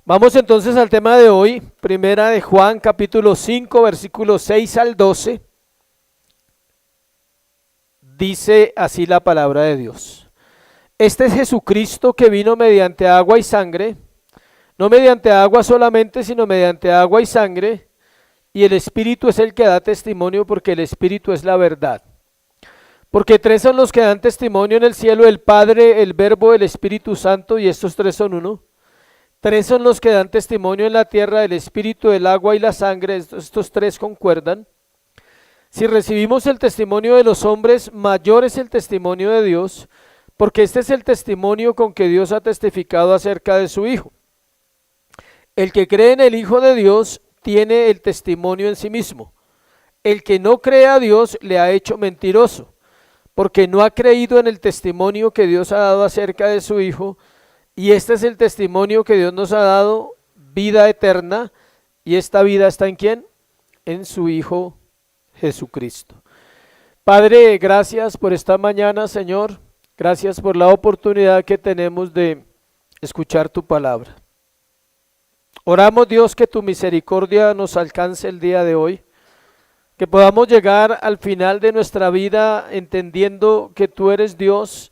Vamos entonces al tema de hoy, primera de Juan, capítulo 5, versículos 6 al 12. Dice así la palabra de Dios. Este es Jesucristo que vino mediante agua y sangre, no mediante agua solamente, sino mediante agua y sangre, y el Espíritu es el que da testimonio, porque el Espíritu es la verdad. Porque tres son los que dan testimonio en el cielo, el Padre, el Verbo, el Espíritu Santo, y estos tres son uno. Tres son los que dan testimonio en la tierra, el espíritu, el agua y la sangre, estos tres concuerdan. Si recibimos el testimonio de los hombres, mayor es el testimonio de Dios, porque este es el testimonio con que Dios ha testificado acerca de su Hijo. El que cree en el Hijo de Dios tiene el testimonio en sí mismo. El que no cree a Dios le ha hecho mentiroso, porque no ha creído en el testimonio que Dios ha dado acerca de su Hijo. Y este es el testimonio que Dios nos ha dado, vida eterna, y esta vida está ¿en quién? En su Hijo Jesucristo. Padre, gracias por esta mañana, Señor, gracias por la oportunidad que tenemos de escuchar tu palabra. Oramos, Dios, que tu misericordia nos alcance el día de hoy, que podamos llegar al final de nuestra vida entendiendo que tú eres Dios,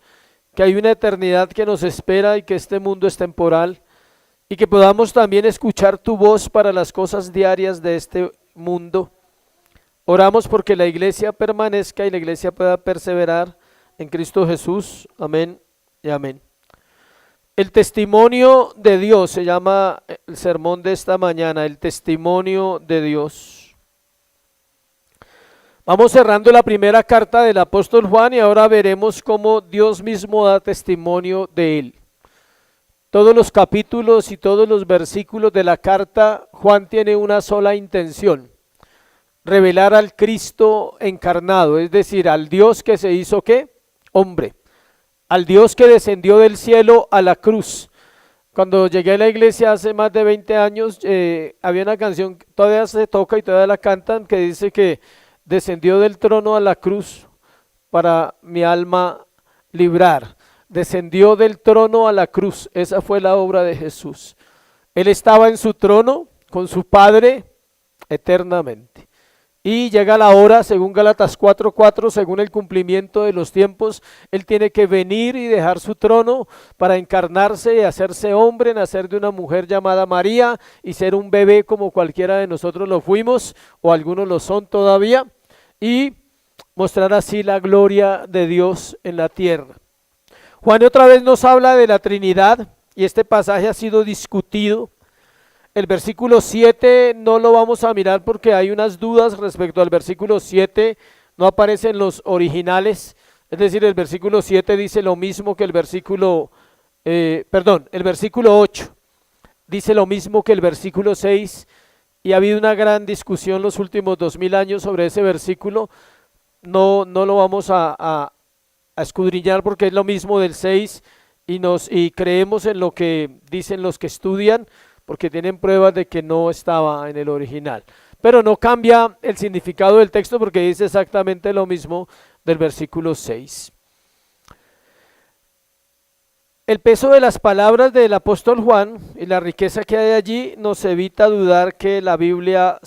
que hay una eternidad que nos espera y que este mundo es temporal, y que podamos también escuchar tu voz para las cosas diarias de este mundo. Oramos porque la iglesia permanezca y la iglesia pueda perseverar en Cristo Jesús. Amén y amén. El testimonio de Dios se llama el sermón de esta mañana, el testimonio de Dios. Vamos cerrando la primera carta del apóstol Juan y ahora veremos cómo Dios mismo da testimonio de él. Todos los capítulos y todos los versículos de la carta, Juan tiene una sola intención: revelar al Cristo encarnado, es decir, al Dios que se hizo ¿qué? Hombre, al Dios que descendió del cielo a la cruz. Cuando llegué a la iglesia hace más de 20 años, había una canción, todavía se toca y todavía la cantan, que dice que descendió del trono a la cruz para mi alma librar. Descendió del trono a la cruz, esa fue la obra de Jesús. Él estaba en su trono con su Padre eternamente. Y llega la hora, según Gálatas 4:4, según el cumplimiento de los tiempos, Él tiene que venir y dejar su trono para encarnarse y hacerse hombre, nacer de una mujer llamada María y ser un bebé como cualquiera de nosotros lo fuimos, o algunos lo son todavía, y mostrar así la gloria de Dios en la tierra. Juan otra vez nos habla de la Trinidad y este pasaje ha sido discutido. El versículo 7 no lo vamos a mirar porque hay unas dudas respecto al versículo 7, no aparecen los originales, es decir, el versículo 7 dice lo mismo que el versículo, el versículo 8 dice lo mismo que el versículo 6 y ha habido una gran discusión los últimos 2000 años sobre ese versículo. No lo vamos a escudriñar porque es lo mismo del 6 y creemos en lo que dicen los que estudian, porque tienen pruebas de que no estaba en el original. Pero no cambia el significado del texto porque dice exactamente lo mismo del versículo 6. El peso de las palabras del apóstol Juan y la riqueza que hay allí nos evita dudar que la Biblia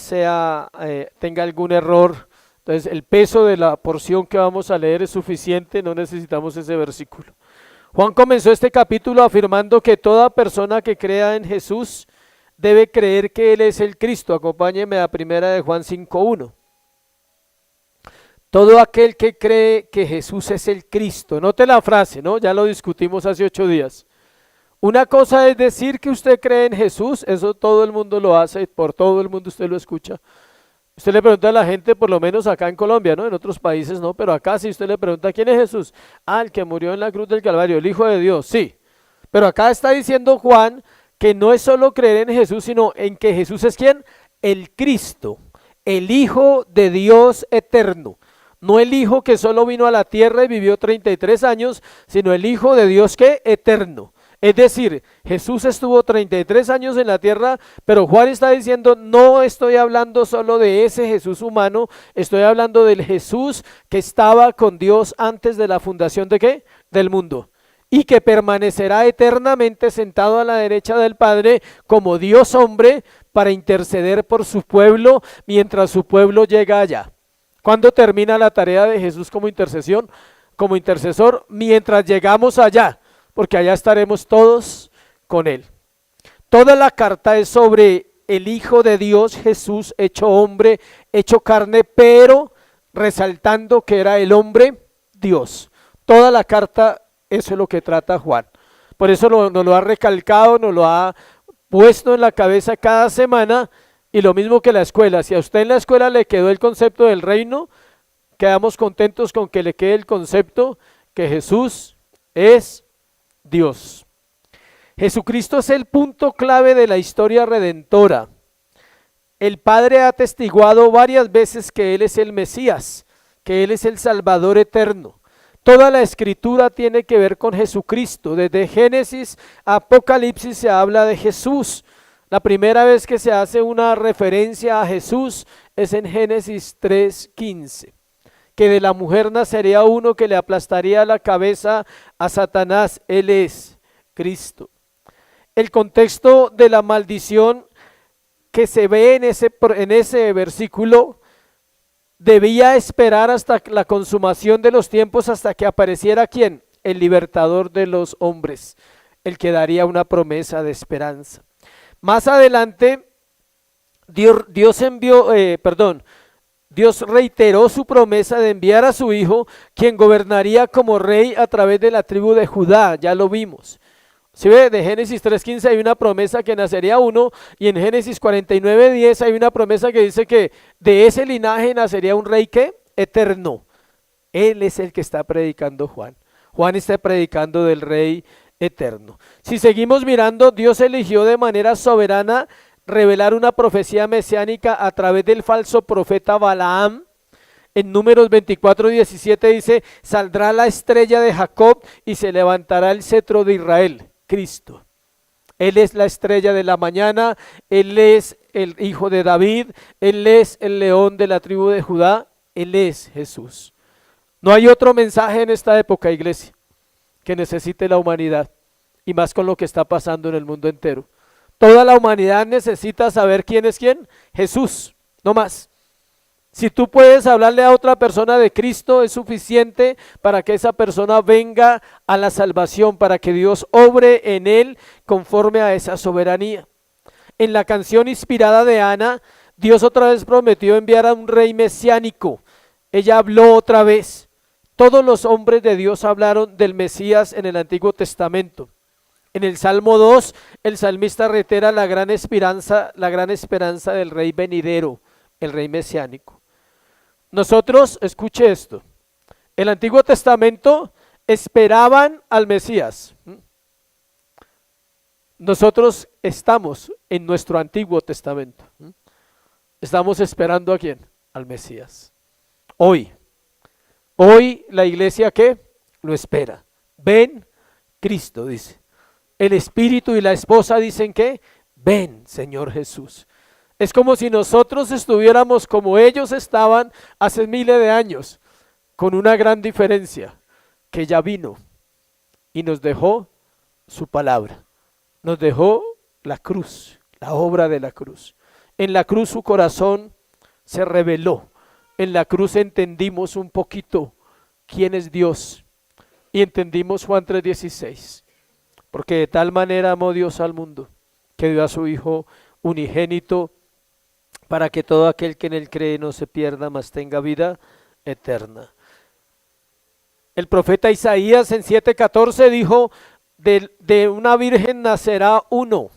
tenga algún error. Entonces el peso de la porción que vamos a leer es suficiente, no necesitamos ese versículo. Juan comenzó este capítulo afirmando que toda persona que crea en Jesús debe creer que Él es el Cristo. Acompáñeme a primera de Juan 5:1. Todo aquel que cree que Jesús es el Cristo. Note la frase, ¿no? Ya lo discutimos hace 8 días. Una cosa es decir que usted cree en Jesús, eso todo el mundo lo hace, por todo el mundo usted lo escucha. Usted le pregunta a la gente, por lo menos acá en Colombia, ¿no? En otros países no, pero acá sí usted le pregunta, ¿quién es Jesús? El que murió en la cruz del Calvario, el Hijo de Dios, sí. Pero acá está diciendo Juan que no es solo creer en Jesús, sino en que Jesús es ¿quién? El Cristo, el Hijo de Dios eterno. No el Hijo que solo vino a la tierra y vivió 33 años, sino el Hijo de Dios que eterno. Es decir, Jesús estuvo 33 años en la tierra, pero Juan está diciendo, no estoy hablando solo de ese Jesús humano, estoy hablando del Jesús que estaba con Dios antes de la fundación ¿de qué? Del mundo. y que permanecerá eternamente sentado a la derecha del Padre como Dios hombre para interceder por su pueblo mientras su pueblo llega allá. ¿Cuándo termina la tarea de Jesús como intercesión? Como intercesor, mientras llegamos allá, porque allá estaremos todos con Él. Toda la carta es sobre el Hijo de Dios, Jesús, hecho hombre, hecho carne, pero resaltando que era el hombre Dios. Toda la carta, eso es lo que trata Juan. Por eso nos lo ha recalcado, nos lo ha puesto en la cabeza cada semana, y lo mismo que la escuela. Si a usted en la escuela le quedó el concepto del reino, quedamos contentos con que le quede el concepto que Jesús es Dios. Jesucristo es el punto clave de la historia redentora. El Padre ha atestiguado varias veces que Él es el Mesías, que Él es el Salvador eterno. Toda la escritura tiene que ver con Jesucristo. Desde Génesis a Apocalipsis se habla de Jesús. La primera vez que se hace una referencia a Jesús es en Génesis 3:15. Que de la mujer nacería uno que le aplastaría la cabeza a Satanás. Él es Cristo. El contexto de la maldición que se ve en ese versículo debía esperar hasta la consumación de los tiempos, hasta que apareciera ¿quién? El libertador de los hombres, el que daría una promesa de esperanza. Más adelante, Dios reiteró su promesa de enviar a su Hijo, quien gobernaría como rey a través de la tribu de Judá. Ya lo vimos. Si ve, de Génesis 3:15 hay una promesa que nacería uno, y en Génesis 49:10 hay una promesa que dice que de ese linaje nacería un rey que eterno. Él es el que está predicando Juan. Juan está predicando del rey eterno. Si seguimos mirando, Dios eligió de manera soberana revelar una profecía mesiánica a través del falso profeta Balaam. En Números 24:17 dice: saldrá la estrella de Jacob y se levantará el cetro de Israel. Cristo. Él es la estrella de la mañana, Él es el hijo de David, Él es el león de la tribu de Judá, Él es Jesús. No hay otro mensaje en esta época, iglesia, que necesite la humanidad, y más con lo que está pasando en el mundo entero. Toda la humanidad necesita saber quién es quién, Jesús, no más. Si tú puedes hablarle a otra persona de Cristo, es suficiente para que esa persona venga a la salvación, para que Dios obre en él conforme a esa soberanía. En la canción inspirada de Ana, Dios otra vez prometió enviar a un rey mesiánico. Ella habló otra vez. Todos los hombres de Dios hablaron del Mesías en el Antiguo Testamento. En el Salmo 2, el salmista reitera la gran esperanza del rey venidero, el rey mesiánico. Nosotros, escuche esto, el Antiguo Testamento esperaban al Mesías. Nosotros estamos en nuestro Antiguo Testamento. Estamos esperando ¿a quién? Al Mesías. Hoy la iglesia ¿qué? Lo espera. Ven, Cristo dice. El Espíritu y la esposa dicen ¿qué? Ven, Señor Jesús. Es como si nosotros estuviéramos como ellos estaban hace miles de años, con una gran diferencia, que ya vino y nos dejó su palabra, nos dejó la cruz, la obra de la cruz. En la cruz su corazón se reveló, en la cruz entendimos un poquito quién es Dios y entendimos Juan 3:16, porque de tal manera amó Dios al mundo, que dio a su Hijo unigénito, para que todo aquel que en él cree no se pierda, mas tenga vida eterna. El profeta Isaías en 7:14 dijo: de una virgen nacerá uno,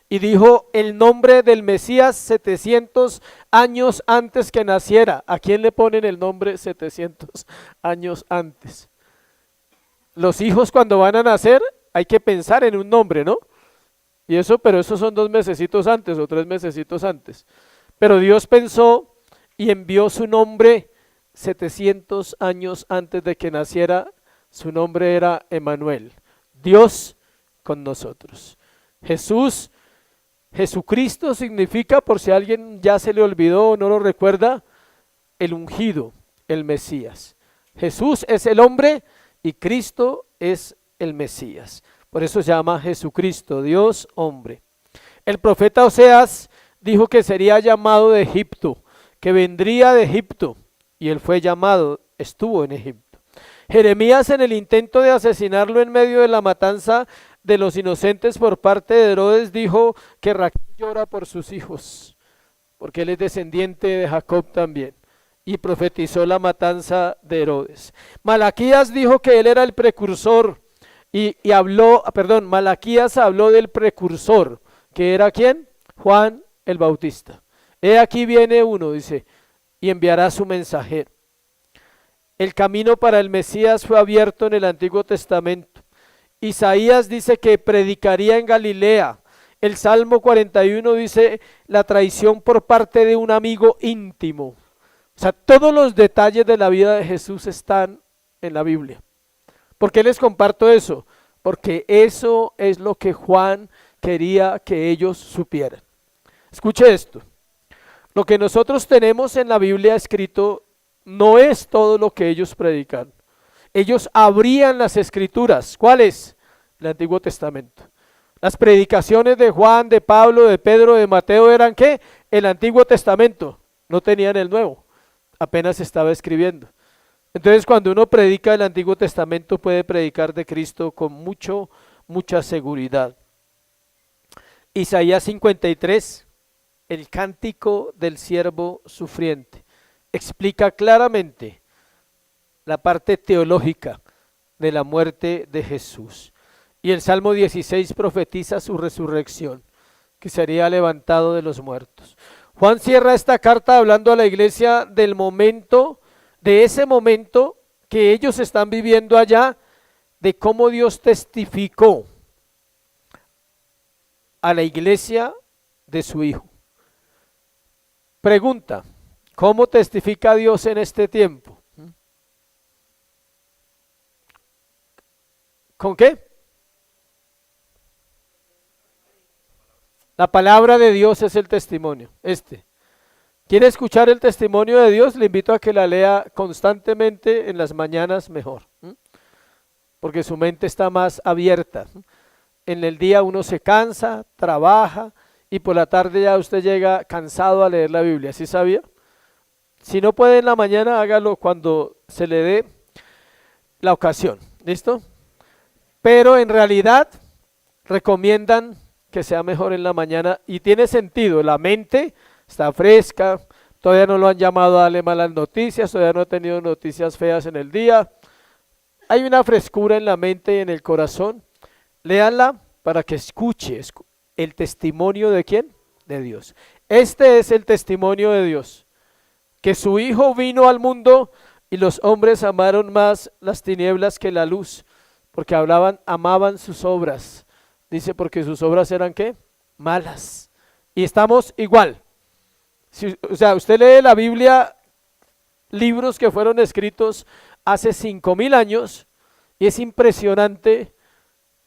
y dijo el nombre del Mesías 700 años antes que naciera. ¿A quién le ponen el nombre 700 años antes? Los hijos cuando van a nacer hay que pensar en un nombre, ¿no? Pero esos son 2 mesecitos antes o 3 mesecitos antes. Pero Dios pensó y envió su nombre 700 años antes de que naciera. Su nombre era Emmanuel, Dios con nosotros. Jesucristo significa, por si a alguien ya se le olvidó o no lo recuerda, el ungido, el Mesías. Jesús es el hombre y Cristo es el Mesías. Por eso se llama Jesucristo, Dios hombre. El profeta Oseas dijo que sería llamado de Egipto, que vendría de Egipto, y él fue llamado, estuvo en Egipto. Jeremías, en el intento de asesinarlo en medio de la matanza de los inocentes por parte de Herodes, dijo que Raquel llora por sus hijos, porque él es descendiente de Jacob también, y profetizó la matanza de Herodes. Malaquías dijo que él era el precursor, Malaquías habló del precursor, que era ¿quién? Juan el Bautista. He aquí viene uno, dice, y enviará su mensajero. El camino para el Mesías fue abierto en el Antiguo Testamento. Isaías dice que predicaría en Galilea. El Salmo 41 dice la traición por parte de un amigo íntimo. O sea, todos los detalles de la vida de Jesús están en la Biblia. ¿Por qué les comparto eso? Porque eso es lo que Juan quería que ellos supieran. Escuche esto. Lo que nosotros tenemos en la Biblia escrito no es todo lo que ellos predican. Ellos abrían las escrituras. ¿Cuáles? El Antiguo Testamento. Las predicaciones de Juan, de Pablo, de Pedro, de Mateo eran ¿qué? El Antiguo Testamento. No tenían el Nuevo. Apenas estaba escribiendo. Entonces, cuando uno predica el Antiguo Testamento, puede predicar de Cristo con mucha seguridad. Isaías 53, el cántico del siervo sufriente, explica claramente la parte teológica de la muerte de Jesús. Y el Salmo 16 profetiza su resurrección, que sería levantado de los muertos. Juan cierra esta carta hablando a la iglesia del momento, de ese momento que ellos están viviendo allá, de cómo Dios testificó a la iglesia de su Hijo. Pregunta, ¿cómo testifica Dios en este tiempo? ¿Con qué? La palabra de Dios es el testimonio. ¿Quiere escuchar el testimonio de Dios? Le invito a que la lea constantemente en las mañanas mejor, porque su mente está más abierta. En el día uno se cansa, trabaja, y por la tarde ya usted llega cansado a leer la Biblia. ¿Sí sabía? Si no puede en la mañana, hágalo cuando se le dé la ocasión. ¿Listo? Pero en realidad recomiendan que sea mejor en la mañana, y tiene sentido. La mente está fresca, todavía no lo han llamado a darle malas noticias, todavía no ha tenido noticias feas en el día. Hay una frescura en la mente y en el corazón. Léanla para que escuche el testimonio de ¿quién? De Dios. Este es el testimonio de Dios, que su Hijo vino al mundo y los hombres amaron más las tinieblas que la luz, porque amaban sus obras. Dice, porque sus obras eran ¿qué? Malas. Y estamos igual. Usted lee la Biblia, libros que fueron escritos hace 5,000 años, y es impresionante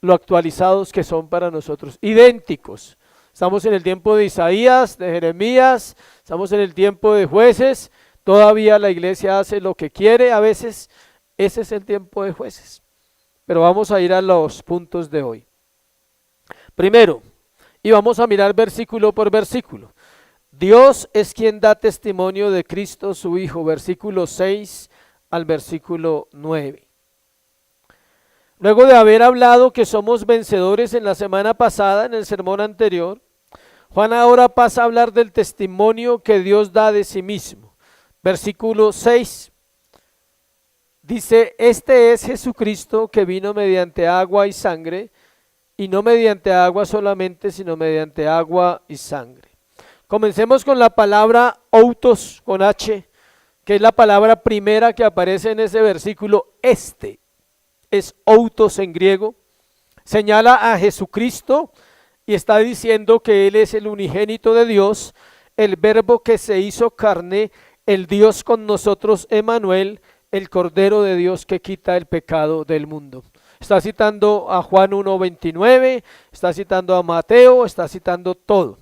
lo actualizados que son para nosotros, idénticos. Estamos en el tiempo de Isaías, de Jeremías, estamos en el tiempo de Jueces, todavía la iglesia hace lo que quiere, a veces ese es el tiempo de Jueces. Pero vamos a ir a los puntos de hoy. Primero, y vamos a mirar versículo por versículo. Dios es quien da testimonio de Cristo su Hijo, versículo 6 al versículo 9. Luego de haber hablado que somos vencedores en la semana pasada, en el sermón anterior, Juan ahora pasa a hablar del testimonio que Dios da de sí mismo. Versículo 6 dice, este es Jesucristo que vino mediante agua y sangre, y no mediante agua solamente, sino mediante agua y sangre. Comencemos con la palabra autos, con H, que es la palabra primera que aparece en ese versículo. Es autos en griego, señala a Jesucristo y está diciendo que Él es el unigénito de Dios, el verbo que se hizo carne, el Dios con nosotros, Emmanuel, el Cordero de Dios que quita el pecado del mundo. Está citando a Juan 1:29, está citando a Mateo, está citando todo.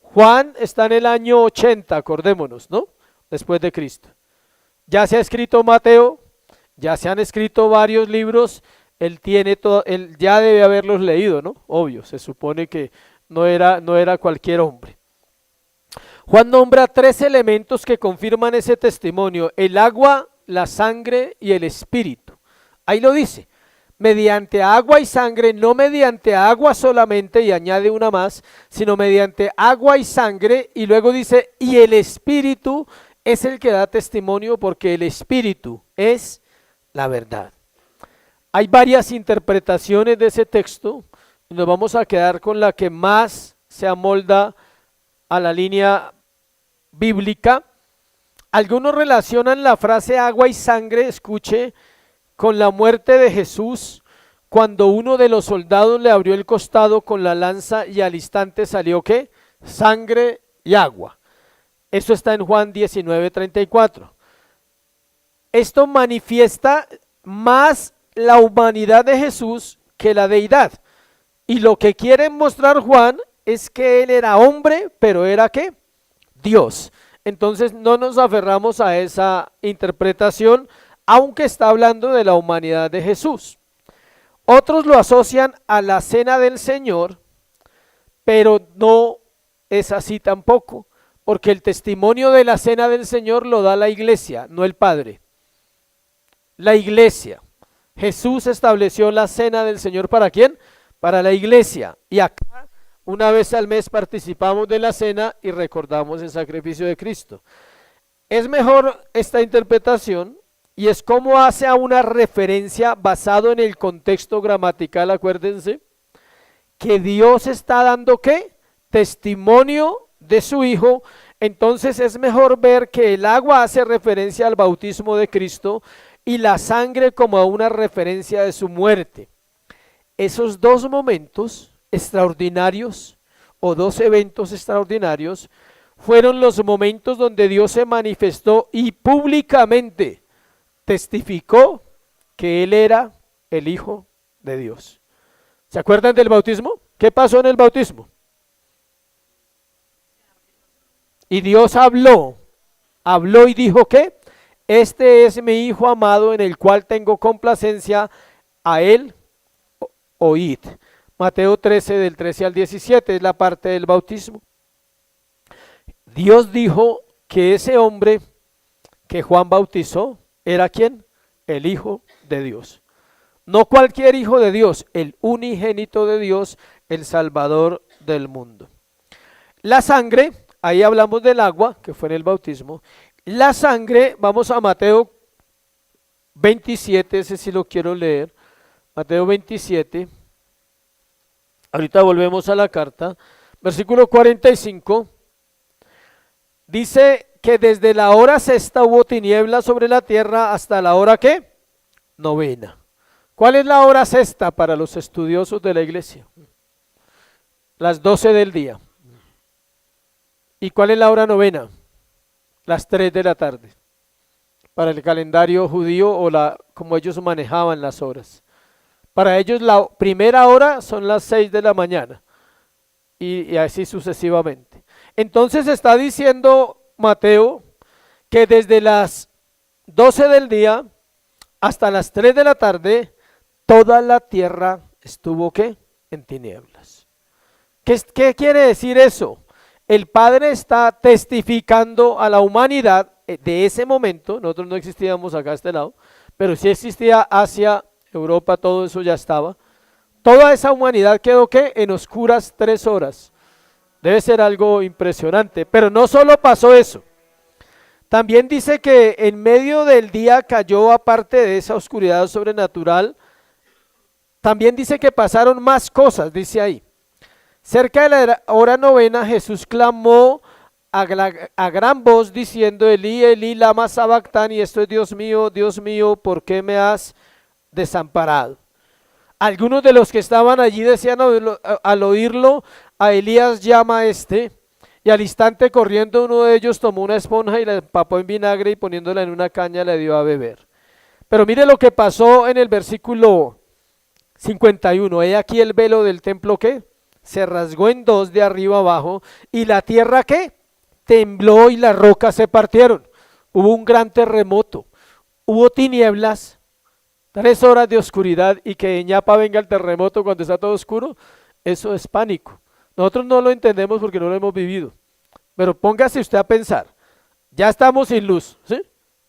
Juan está en el año 80, acordémonos, ¿no? Después de Cristo. Ya se ha escrito Mateo, ya se han escrito varios libros, él tiene todo, él ya debe haberlos leído, ¿no? Obvio, se supone que no era cualquier hombre. Juan nombra tres elementos que confirman ese testimonio: el agua, la sangre y el espíritu. Ahí lo dice, mediante agua y sangre, no mediante agua solamente, y añade una más, sino mediante agua y sangre, y luego dice, y el espíritu es el que da testimonio, porque el espíritu es la verdad. Hay varias interpretaciones de ese texto, y nos vamos a quedar con la que más se amolda a la línea bíblica. Algunos relacionan la frase agua y sangre, escuche, con la muerte de Jesús, cuando uno de los soldados le abrió el costado con la lanza y al instante salió ¿qué? Sangre y agua. Eso está en Juan 19:34. Esto manifiesta más la humanidad de Jesús que la deidad. Y lo que quiere mostrar Juan es que él era hombre, pero era ¿qué? Dios. Entonces no nos aferramos a esa interpretación, aunque está hablando de la humanidad de Jesús. Otros lo asocian a la cena del Señor, pero no es así tampoco, porque el testimonio de la cena del Señor lo da la iglesia, no el Padre. La iglesia. Jesús estableció la cena del Señor, ¿para quién? Para la iglesia. Y acá, una vez al mes participamos de la cena y recordamos el sacrificio de Cristo. Es mejor esta interpretación, y es como hace a una referencia basado en el contexto gramatical, acuérdense, que Dios está dando ¿qué? Testimonio de su Hijo. Entonces es mejor ver que el agua hace referencia al bautismo de Cristo y la sangre como a una referencia de su muerte. Esos dos momentos extraordinarios, o dos eventos extraordinarios, fueron los momentos donde Dios se manifestó y públicamente testificó que Él era el Hijo de Dios. ¿Se acuerdan del bautismo? ¿Qué pasó en el bautismo? Y Dios habló y dijo ¿qué? Este es mi Hijo amado en el cual tengo complacencia, a Él oíd. Mateo 13, del 13 al 17, es la parte del bautismo. Dios dijo que ese hombre que Juan bautizó, ¿era quién? El Hijo de Dios. No cualquier Hijo de Dios, el unigénito de Dios, el Salvador del mundo. La sangre, ahí hablamos del agua, que fue en el bautismo. La sangre, vamos a Mateo 27, ese sí lo quiero leer. Mateo 27. Ahorita volvemos a la carta. Versículo 45. Dice que desde la hora sexta hubo tinieblas sobre la tierra hasta la hora ¿qué? Novena. ¿Cuál es la hora sexta para los estudiosos de la iglesia? Las 12 del día. ¿Y cuál es la hora novena? Las 3 de la tarde. Para el calendario judío o como ellos manejaban las horas. Para ellos la primera hora son las 6 de la mañana. Y así sucesivamente. Entonces está diciendo Mateo que desde las 12 del día hasta las 3 de la tarde, toda la tierra estuvo ¿qué? En tinieblas. ¿Qué quiere decir eso? El Padre está testificando a la humanidad de ese momento. Nosotros no existíamos acá a este lado, pero sí existía Asia, Europa, todo eso ya estaba. Toda esa humanidad quedó ¿qué? En oscuras 3 horas. Debe ser algo impresionante, pero no solo pasó eso. También dice que en medio del día cayó, aparte de esa oscuridad sobrenatural, también dice que pasaron más cosas, dice ahí. Cerca de la hora novena, Jesús clamó a gran voz diciendo, Elí, Elí, lama sabactani, y esto es Dios mío, ¿por qué me has desamparado? Algunos de los que estaban allí decían al oírlo, a Elías llama a este, y al instante corriendo uno de ellos tomó una esponja y la empapó en vinagre y poniéndola en una caña le dio a beber. Pero mire lo que pasó en el versículo 51, he aquí el velo del templo ¿qué? Se rasgó en dos de arriba abajo, y la tierra ¿qué? Tembló y las rocas se partieron. Hubo un gran terremoto, hubo tinieblas, 3 horas de oscuridad y que en ñapa venga el terremoto cuando está todo oscuro, eso es pánico. Nosotros no lo entendemos porque no lo hemos vivido. Pero póngase usted a pensar, ya estamos sin luz, ¿sí?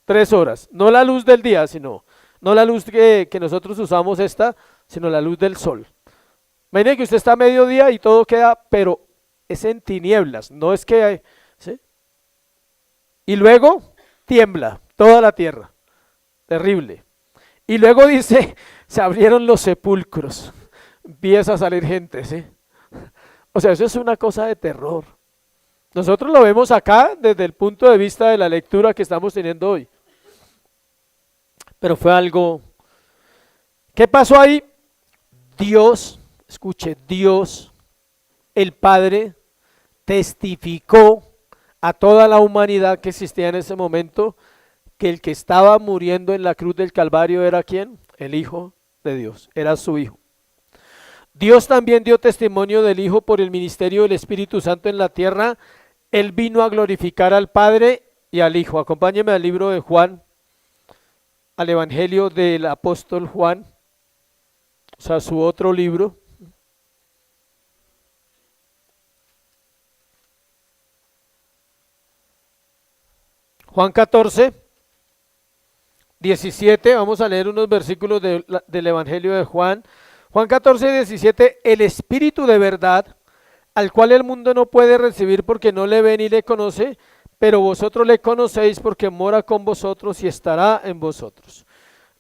3 horas, no la luz del día, sino, no la luz que nosotros usamos esta, sino la luz del sol. Imagine que usted está a mediodía y todo queda, pero es en tinieblas, no es que hay, ¿sí? Y luego tiembla toda la tierra, terrible. Y luego dice, se abrieron los sepulcros, empieza a salir gente, ¿sí? O sea, eso es una cosa de terror. Nosotros lo vemos acá desde el punto de vista de la lectura que estamos teniendo hoy. Pero fue algo, ¿qué pasó ahí? Dios, escuche, Dios, el Padre, testificó a toda la humanidad que existía en ese momento que el que estaba muriendo en la cruz del Calvario era ¿quién? El Hijo de Dios, era su Hijo. Dios también dio testimonio del Hijo por el ministerio del Espíritu Santo en la tierra. Él vino a glorificar al Padre y al Hijo. Acompáñeme al libro de Juan, al Evangelio del apóstol Juan, o sea, su otro libro. Juan 14, 17, vamos a leer unos versículos del Evangelio de Juan. Juan 14, 17, el Espíritu de verdad, al cual el mundo no puede recibir porque no le ve ni le conoce, pero vosotros le conocéis porque mora con vosotros y estará en vosotros.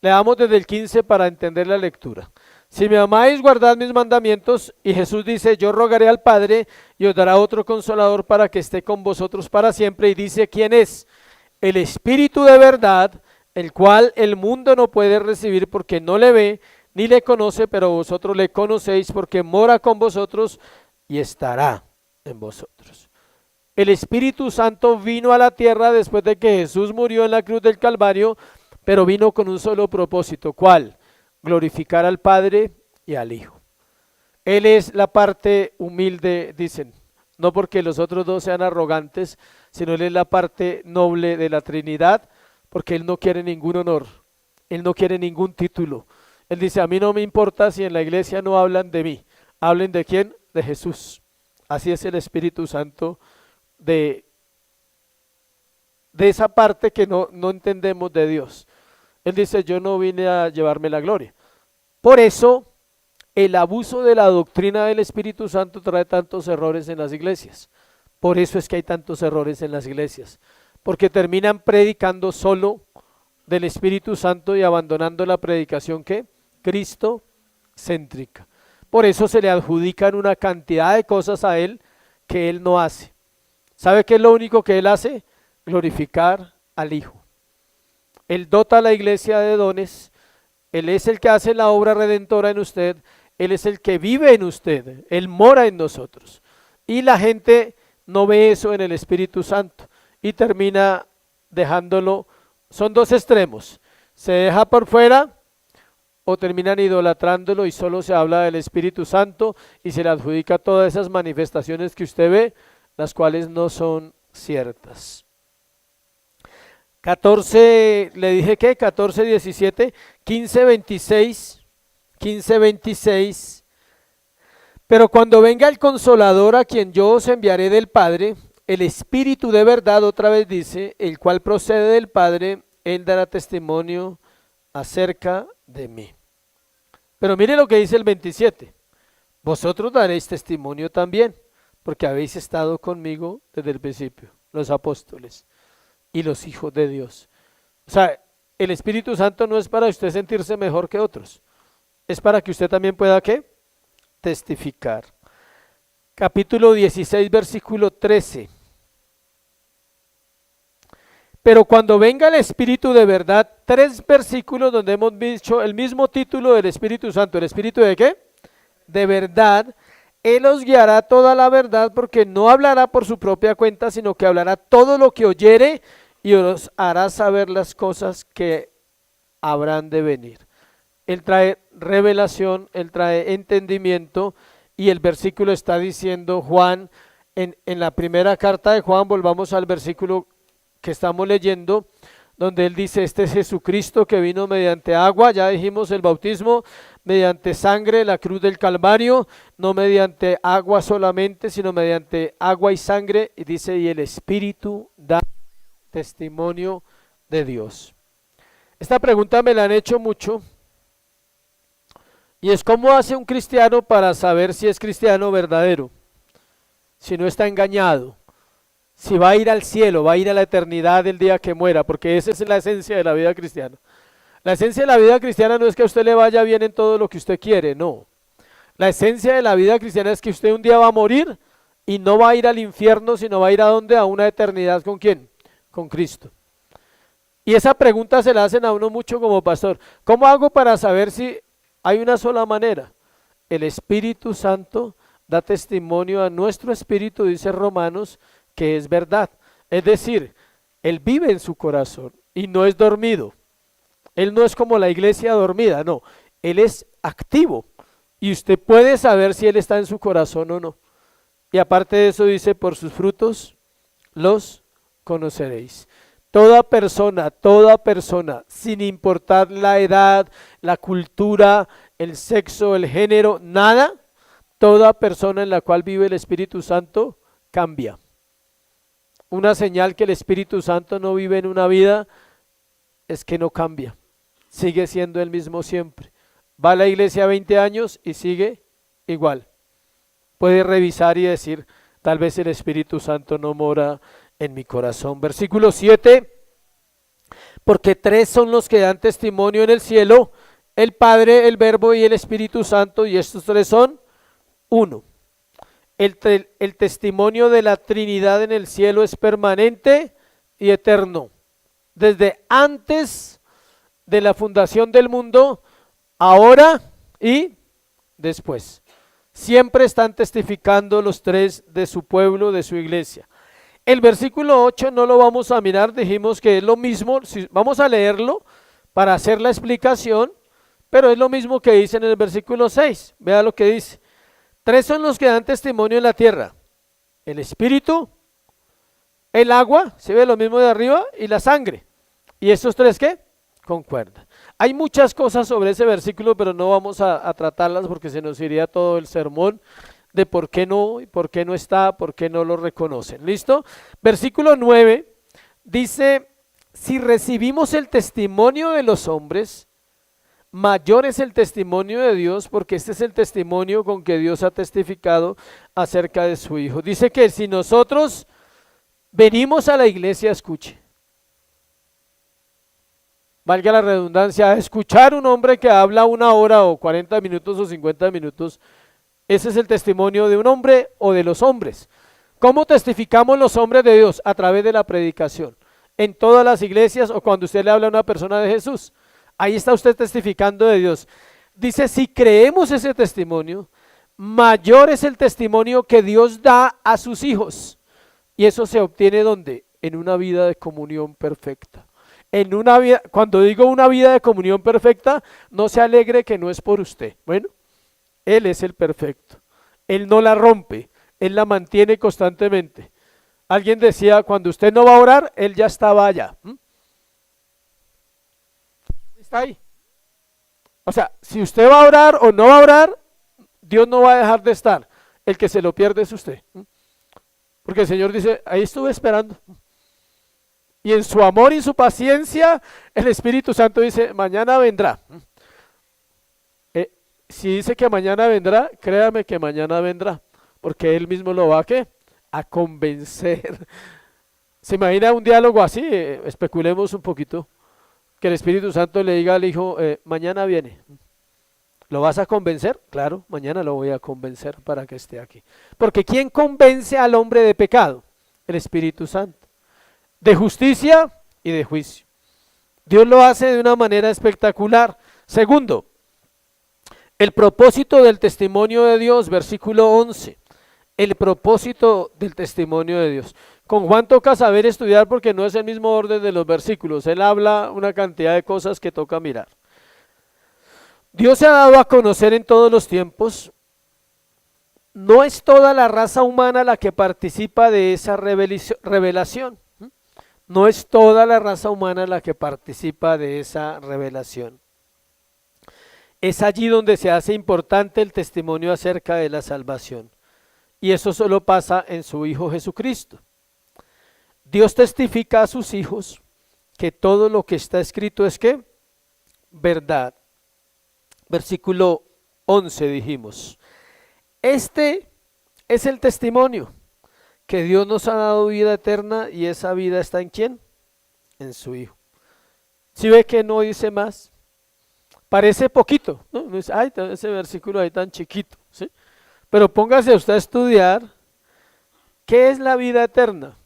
Leamos desde el 15 para entender la lectura. Si me amáis, guardad mis mandamientos, y Jesús dice, yo rogaré al Padre y os dará otro consolador para que esté con vosotros para siempre, y dice, ¿quién es? El Espíritu de verdad, el cual el mundo no puede recibir porque no le ve ni le conoce, pero vosotros le conocéis porque mora con vosotros y estará en vosotros. El Espíritu Santo vino a la tierra después de que Jesús murió en la cruz del Calvario, pero vino con un solo propósito. ¿Cuál? Glorificar al Padre y al Hijo. Él es la parte humilde, dicen, no porque los otros dos sean arrogantes, sino Él es la parte noble de la Trinidad, porque Él no quiere ningún honor, Él no quiere ningún título. Él dice, a mí no me importa si en la iglesia no hablan de mí, hablen de quién, de Jesús. Así es el Espíritu Santo de esa parte que no entendemos de Dios. Él dice, yo no vine a llevarme la gloria. Por eso, el abuso de la doctrina del Espíritu Santo trae tantos errores en las iglesias. Por eso es que hay tantos errores en las iglesias, porque terminan predicando solo del Espíritu Santo y abandonando la predicación que Cristo céntrica. Por eso se le adjudican una cantidad de cosas a Él que Él no hace. ¿Sabe qué es lo único que Él hace? Glorificar al Hijo. Él dota a la iglesia de dones, Él es el que hace la obra redentora en usted, Él es el que vive en usted, Él mora en nosotros. Y la gente no ve eso en el Espíritu Santo y termina dejándolo. Son dos extremos, se deja por fuera o terminan idolatrándolo y solo se habla del Espíritu Santo y se le adjudica todas esas manifestaciones que usted ve, las cuales no son ciertas. 14, le dije que 14, 17, 15, 26, 15, 26. Pero cuando venga el Consolador a quien yo os enviaré del Padre, el Espíritu de verdad, otra vez dice, el cual procede del Padre, Él dará testimonio acerca de mí. Pero mire lo que dice el 27. Vosotros daréis testimonio también, porque habéis estado conmigo desde el principio, los apóstoles y los hijos de Dios. O sea, el Espíritu Santo no es para usted sentirse mejor que otros, es para que usted también pueda, ¿qué? Testificar. Capítulo 16, versículo 13. Pero cuando venga el Espíritu de verdad, 3 versículos donde hemos dicho el mismo título del Espíritu Santo. ¿El Espíritu de qué? De verdad. Él os guiará toda la verdad, porque no hablará por su propia cuenta, sino que hablará todo lo que oyere y os hará saber las cosas que habrán de venir. Él trae revelación, Él trae entendimiento, y el versículo está diciendo Juan, en la primera carta de Juan, volvamos al versículo que estamos leyendo, donde él dice, este es Jesucristo que vino mediante agua, ya dijimos el bautismo, mediante sangre, la cruz del Calvario, no mediante agua solamente, sino mediante agua y sangre, y dice, y el Espíritu da testimonio de Dios. Esta pregunta me la han hecho mucho, y es ¿cómo hace un cristiano para saber si es cristiano verdadero? Si no está engañado, si va a ir al cielo, va a ir a la eternidad el día que muera, porque esa es la esencia de la vida cristiana. La esencia de la vida cristiana no es que a usted le vaya bien en todo lo que usted quiere, no. La esencia de la vida cristiana es que usted un día va a morir y no va a ir al infierno, sino va a ir a dónde, a una eternidad ¿con quién? Con Cristo. Y esa pregunta se la hacen a uno mucho como pastor. ¿Cómo hago para saber si hay una sola manera? El Espíritu Santo da testimonio a nuestro espíritu, dice Romanos, que es verdad. Es decir, Él vive en su corazón y no es dormido. Él no es como la iglesia dormida, no. Él es activo y usted puede saber si Él está en su corazón o no. Y aparte de eso dice, por sus frutos los conoceréis. Toda persona, sin importar la edad, la cultura, el sexo, el género, nada, toda persona en la cual vive el Espíritu Santo cambia. Una señal que el Espíritu Santo no vive en una vida es que no cambia, sigue siendo el mismo siempre. Va a la iglesia 20 años y sigue igual. Puede revisar y decir, tal vez el Espíritu Santo no mora en mi corazón. Versículo 7, porque 3 son los que dan testimonio en el cielo, el Padre, el Verbo y el Espíritu Santo, y estos 3 son uno. El testimonio de la Trinidad en el cielo es permanente y eterno. Desde antes de la fundación del mundo, ahora y después. Siempre están testificando los 3 de su pueblo, de su iglesia. El versículo 8 no lo vamos a mirar, dijimos que es lo mismo, vamos a leerlo para hacer la explicación, pero es lo mismo que dice en el versículo 6. Vea lo que dice. 3 son los que dan testimonio en la tierra: el Espíritu, el agua, ¿se ve lo mismo de arriba? Y la sangre. ¿Y estos 3 qué? Concuerdan. Hay muchas cosas sobre ese versículo, pero no vamos a tratarlas porque se nos iría todo el sermón de por qué no, y por qué no está, por qué no lo reconocen. ¿Listo? Versículo 9 dice, si recibimos el testimonio de los hombres, mayor es el testimonio de Dios, porque este es el testimonio con que Dios ha testificado acerca de su Hijo. Dice que si nosotros venimos a la iglesia, escuche, valga la redundancia, a escuchar un hombre que habla 1 hora o 40 minutos o 50 minutos, ese es el testimonio de un hombre o de los hombres. ¿Cómo testificamos los hombres de Dios? A través de la predicación. En todas las iglesias o cuando usted le habla a una persona de Jesús, ahí está usted testificando de Dios. Dice, si creemos ese testimonio, mayor es el testimonio que Dios da a sus hijos. Y eso se obtiene ¿dónde? En una vida de comunión perfecta. En una vida, cuando digo una vida de comunión perfecta, no se alegre que no es por usted. Bueno, Él es el perfecto. Él no la rompe, Él la mantiene constantemente. Alguien decía, cuando usted no va a orar, Él ya estaba allá. Está ahí. O sea, si usted va a orar o no va a orar, Dios no va a dejar de estar. El que se lo pierde es usted. Porque el Señor dice, ahí estuve esperando. Y en su amor y su paciencia, el Espíritu Santo dice, mañana vendrá. Si dice que mañana vendrá, créame que mañana vendrá, porque Él mismo lo va a ¿qué? A convencer. ¿Se imagina un diálogo así? Especulemos un poquito. Que el Espíritu Santo le diga al Hijo, mañana viene. ¿Lo vas a convencer? Claro, mañana lo voy a convencer para que esté aquí. Porque ¿quién convence al hombre de pecado? El Espíritu Santo. De justicia y de juicio. Dios lo hace de una manera espectacular. Segundo, el propósito del testimonio de Dios, versículo 11. El propósito del testimonio de Dios. Con Juan toca saber estudiar porque no es el mismo orden de los versículos. Él habla una cantidad de cosas que toca mirar. Dios se ha dado a conocer en todos los tiempos. No es toda la raza humana la que participa de esa revelación. No es toda la raza humana la que participa de esa revelación. Es allí donde se hace importante el testimonio acerca de la salvación. Y eso solo pasa en su Hijo Jesucristo. Dios testifica a sus hijos que todo lo que está escrito es ¿qué? Verdad. Versículo 11 dijimos. Este es el testimonio, que Dios nos ha dado vida eterna y esa vida está ¿en quién? En su Hijo. ¿Sí ve que no dice más? Parece poquito, ¿no? No dice, ay, ese versículo ahí tan chiquito, ¿sí? Pero póngase usted a estudiar qué es la vida eterna.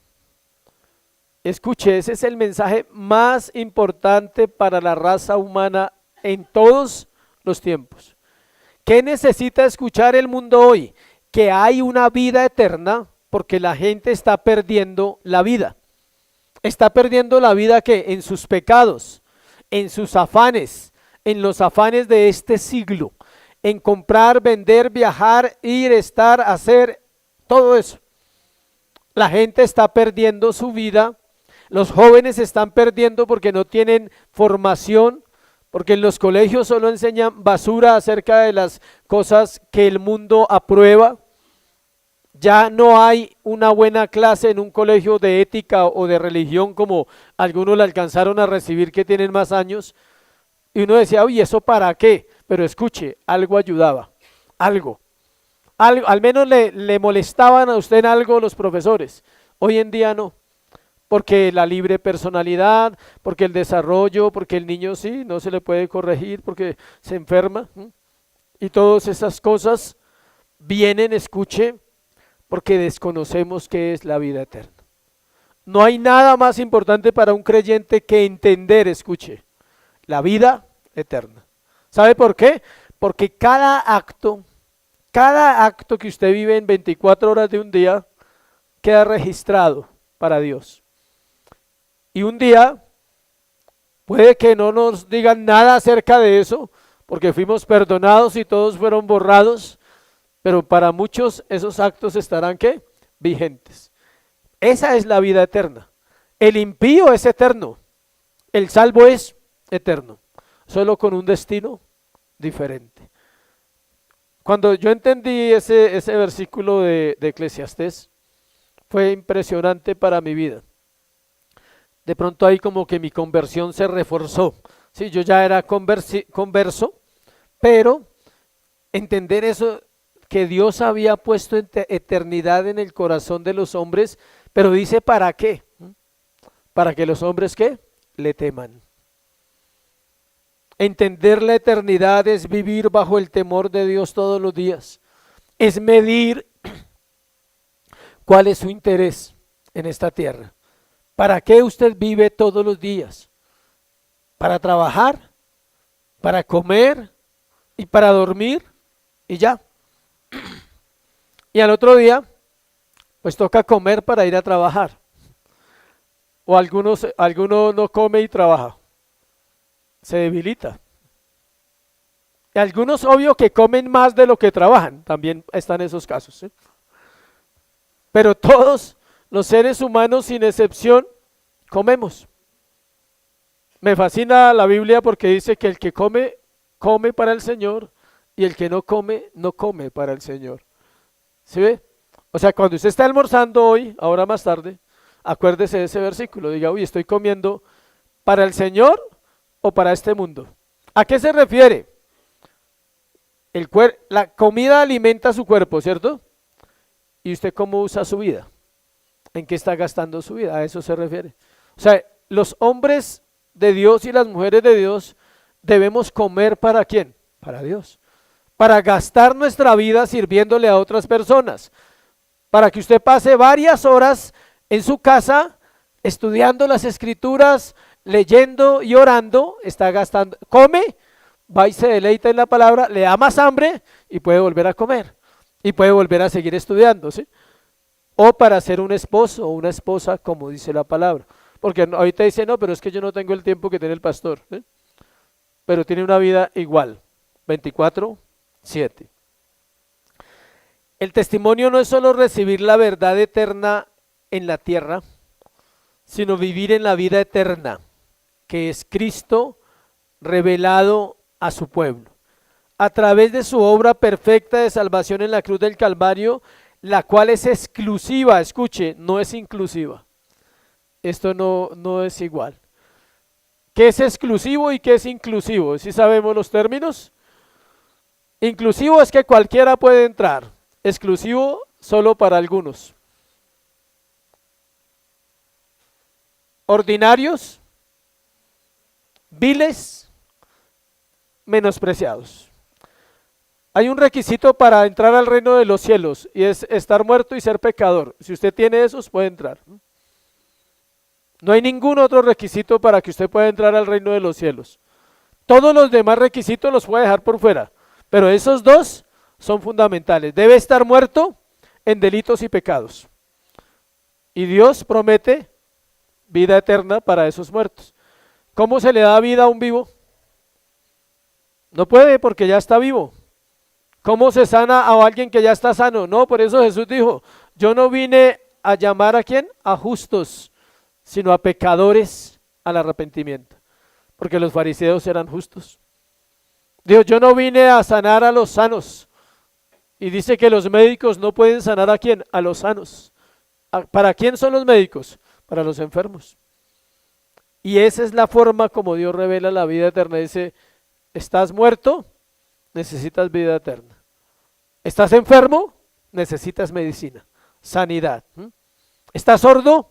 Escuche, ese es el mensaje más importante para la raza humana en todos los tiempos. ¿Qué necesita escuchar el mundo hoy? Que hay una vida eterna porque la gente está perdiendo la vida. Está perdiendo la vida que en sus pecados, en sus afanes, en los afanes de este siglo, en comprar, vender, viajar, ir, estar, hacer, todo eso. La gente está perdiendo su vida, los jóvenes están perdiendo porque no tienen formación, porque en los colegios solo enseñan basura acerca de las cosas que el mundo aprueba. Ya no hay una buena clase en un colegio de ética o de religión como algunos la alcanzaron a recibir que tienen más años. Y uno decía, uy, ¿eso para qué? Pero escuche, algo ayudaba, algo al menos le molestaban a usted en algo los profesores. Hoy en día no, porque la libre personalidad, porque el desarrollo, porque el niño sí, no se le puede corregir, porque se enferma. Y todas esas cosas vienen, escuche, porque desconocemos qué es la vida eterna. No hay nada más importante para un creyente que entender, escuche, la vida eterna. ¿Sabe por qué? Porque cada acto que usted vive en 24 horas de un día queda registrado para Dios. Y un día puede que no nos digan nada acerca de eso, porque fuimos perdonados y todos fueron borrados, pero para muchos esos actos estarán ¿qué? Vigentes. Esa es la vida eterna. El impío es eterno, el salvo es eterno, solo con un destino diferente. Cuando yo entendí ese versículo de Eclesiastés, fue impresionante para mi vida. De pronto ahí como que mi conversión se reforzó. Sí, yo ya era converso, pero entender eso, que Dios había puesto eternidad en el corazón de los hombres, pero dice ¿para qué? Para que los hombres ¿qué? Le teman. Entender la eternidad es vivir bajo el temor de Dios todos los días. Es medir cuál es su interés en esta tierra. ¿Para qué usted vive todos los días? ¿Para trabajar? ¿Para comer? ¿Y para dormir? Y ya. Y al otro día, pues toca comer para ir a trabajar. O algunos no come y trabaja. Se debilita. Y algunos obvio que comen más de lo que trabajan, también están esos casos, ¿sí? Pero todos los seres humanos sin excepción comemos. Me fascina la Biblia porque dice que el que come, come para el Señor y el que no come, no come para el Señor. ¿Sí ve? O sea, cuando usted está almorzando hoy, ahora más tarde, acuérdese de ese versículo, diga, uy, estoy comiendo para el Señor o para este mundo. ¿A qué se refiere? La comida alimenta su cuerpo, ¿cierto? ¿Y usted cómo usa su vida? ¿En qué está gastando su vida? A eso se refiere. O sea, los hombres de Dios y las mujeres de Dios debemos comer ¿para quién? Para Dios. Para gastar nuestra vida sirviéndole a otras personas. Para que usted pase varias horas en su casa estudiando las escrituras, leyendo y orando, está gastando, come, va y se deleita en la palabra, le da más hambre y puede volver a comer y puede volver a seguir estudiando, ¿sí? O para ser un esposo o una esposa, como dice la palabra, porque ahorita dice, no, pero es que yo no tengo el tiempo que tiene el pastor, ¿sí? Pero tiene una vida igual, 24/7. El testimonio no es solo recibir la verdad eterna en la tierra, sino vivir en la vida eterna, que es Cristo revelado a su pueblo, a través de su obra perfecta de salvación en la cruz del Calvario, la cual es exclusiva, escuche, no es inclusiva. Esto no es igual. ¿Qué es exclusivo y qué es inclusivo? ¿Sí sabemos los términos? Inclusivo es que cualquiera puede entrar, exclusivo solo para algunos. Ordinarios, viles, menospreciados. Hay un requisito para entrar al reino de los cielos y es estar muerto y ser pecador. Si usted tiene esos, puede entrar. No hay ningún otro requisito para que usted pueda entrar al reino de los cielos. Todos los demás requisitos los puede dejar por fuera, pero esos dos son fundamentales. Debe estar muerto en delitos y pecados. Y Dios promete vida eterna para esos muertos. ¿Cómo se le da vida a un vivo? No puede porque ya está vivo. ¿Cómo se sana a alguien que ya está sano? No, por eso Jesús dijo, yo no vine a llamar a ¿quién? A justos, sino a pecadores al arrepentimiento, porque los fariseos eran justos. Dijo, yo no vine a sanar a los sanos, y dice que los médicos no pueden sanar a ¿quién? A los sanos. ¿Para quién son los médicos? Para los enfermos. Y esa es la forma como Dios revela la vida eterna. Dice, estás muerto, necesitas vida eterna. ¿Estás enfermo? Necesitas medicina, sanidad. ¿Estás sordo?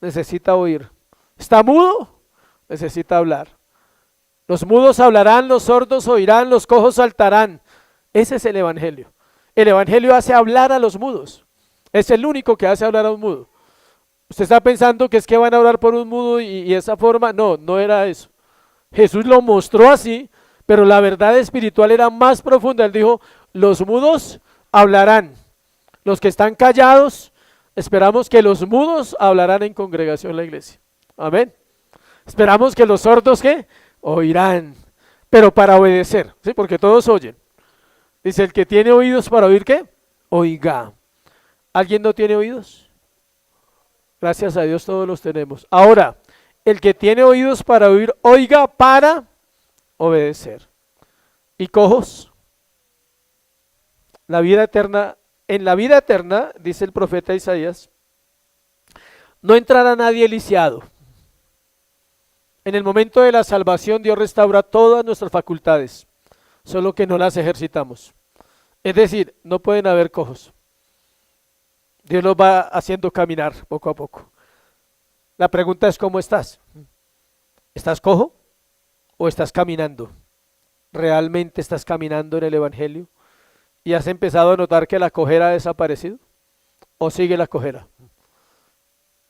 Necesita oír. ¿Está mudo? Necesita hablar. Los mudos hablarán, los sordos oirán, los cojos saltarán. Ese es el evangelio. El evangelio hace hablar a los mudos. Es el único que hace hablar a un mudo. Usted está pensando que es que van a orar por un mudo y esa forma. No, no era eso. Jesús lo mostró así, pero la verdad espiritual era más profunda. Él dijo, los mudos hablarán. Los que están callados, esperamos que los mudos hablarán en congregación en la iglesia. Amén. Esperamos que los sordos, ¿qué? Oirán, pero para obedecer, ¿sí? Porque todos oyen. Dice, el que tiene oídos para oír, ¿qué? Oiga. ¿Alguien no tiene oídos? Gracias a Dios todos los tenemos. Ahora, el que tiene oídos para oír, oiga para obedecer. ¿Y cojos? La vida eterna, en la vida eterna, dice el profeta Isaías, no entrará nadie lisiado. En el momento de la salvación Dios restaura todas nuestras facultades, solo que no las ejercitamos. Es decir, no pueden haber cojos. Dios los va haciendo caminar poco a poco. La pregunta es, ¿cómo estás? ¿Estás cojo o estás caminando? ¿Realmente estás caminando en el evangelio? ¿Y has empezado a notar que la cojera ha desaparecido? ¿O sigue la cojera?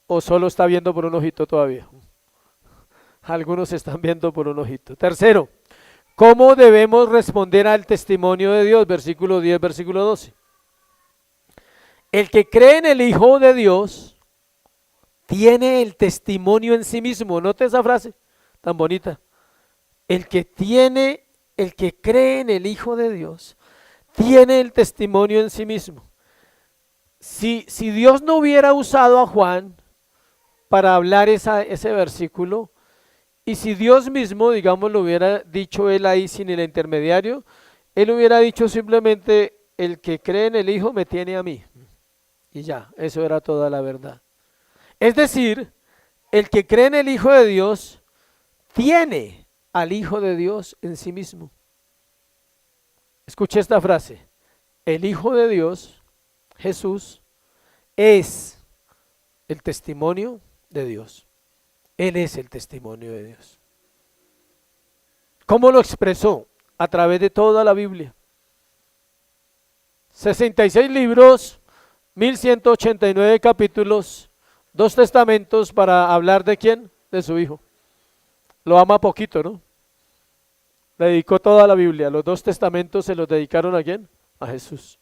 ¿O solo está viendo por un ojito todavía? Algunos están viendo por un ojito. Tercero, ¿cómo debemos responder al testimonio de Dios? Versículo 10, versículo 12. El que cree en el Hijo de Dios tiene el testimonio en sí mismo. Note esa frase tan bonita. El que cree en el Hijo de Dios tiene el testimonio en sí mismo. Si Dios no hubiera usado a Juan para hablar ese versículo, y si Dios mismo, digamos, lo hubiera dicho él ahí sin el intermediario, él hubiera dicho simplemente, el que cree en el Hijo me tiene a mí. Y ya, eso era toda la verdad. Es decir, el que cree en el Hijo de Dios tiene al Hijo de Dios en sí mismo. Escuche esta frase. El Hijo de Dios, Jesús, es el testimonio de Dios. Él es el testimonio de Dios. ¿Cómo lo expresó? A través de toda la Biblia. 66 libros, 1189 capítulos, 2 testamentos para hablar de quién, de su Hijo. Lo ama poquito, ¿no? Le dedicó toda la Biblia. Los 2 testamentos se los dedicaron ¿a quién? A Jesús.